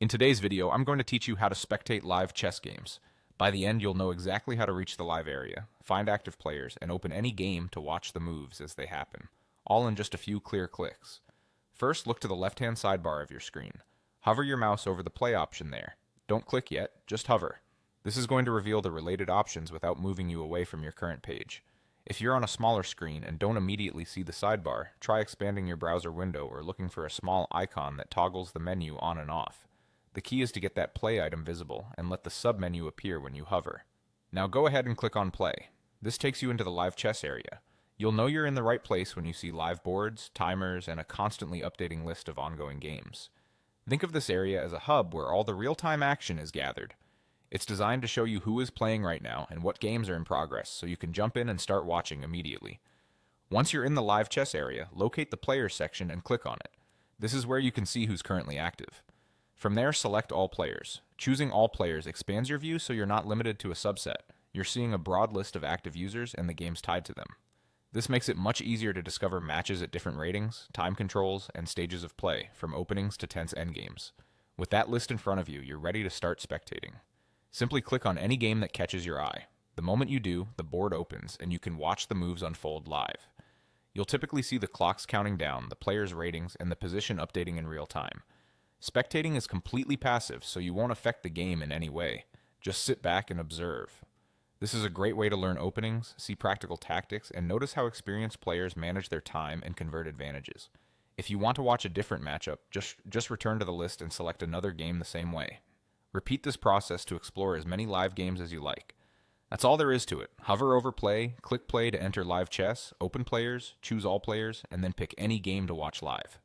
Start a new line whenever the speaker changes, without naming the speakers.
In today's video, I'm going to teach you how to spectate live chess games. By the end, you'll know exactly how to reach the live area, find active players, and open any game to watch the moves as they happen, all in just a few clear clicks. First, look to the left-hand sidebar of your screen. Hover your mouse over the play option there. Don't click yet, just hover. This is going to reveal the related options without moving you away from your current page. If you're on a smaller screen and don't immediately see the sidebar, try expanding your browser window or looking for a small icon that toggles the menu on and off. The key is to get that play item visible and let the submenu appear when you hover. Now go ahead and click on play. This takes you into the live chess area. You'll know you're in the right place when you see live boards, timers, and a constantly updating list of ongoing games. Think of this area as a hub where all the real-time action is gathered. It's designed to show you who is playing right now and what games are in progress, so you can jump in and start watching immediately. Once you're in the live chess area, locate the Players section and click on it. This is where you can see who's currently active. From there, select All Players. Choosing All Players expands your view so you're not limited to a subset. You're seeing a broad list of active users and the games tied to them. This makes it much easier to discover matches at different ratings, time controls, and stages of play, from openings to tense endgames. With that list in front of you, you're ready to start spectating. Simply click on any game that catches your eye. The moment you do, the board opens, and you can watch the moves unfold live. You'll typically see the clocks counting down, the players' ratings, and the position updating in real time. Spectating is completely passive, so you won't affect the game in any way. Just sit back and observe. This is a great way to learn openings, see practical tactics, and notice how experienced players manage their time and convert advantages. If you want to watch a different matchup, just return to the list and select another game the same way. Repeat this process to explore as many live games as you like. That's all there is to it. Hover over play, click play to enter live chess, open players, choose all players, and then pick any game to watch live.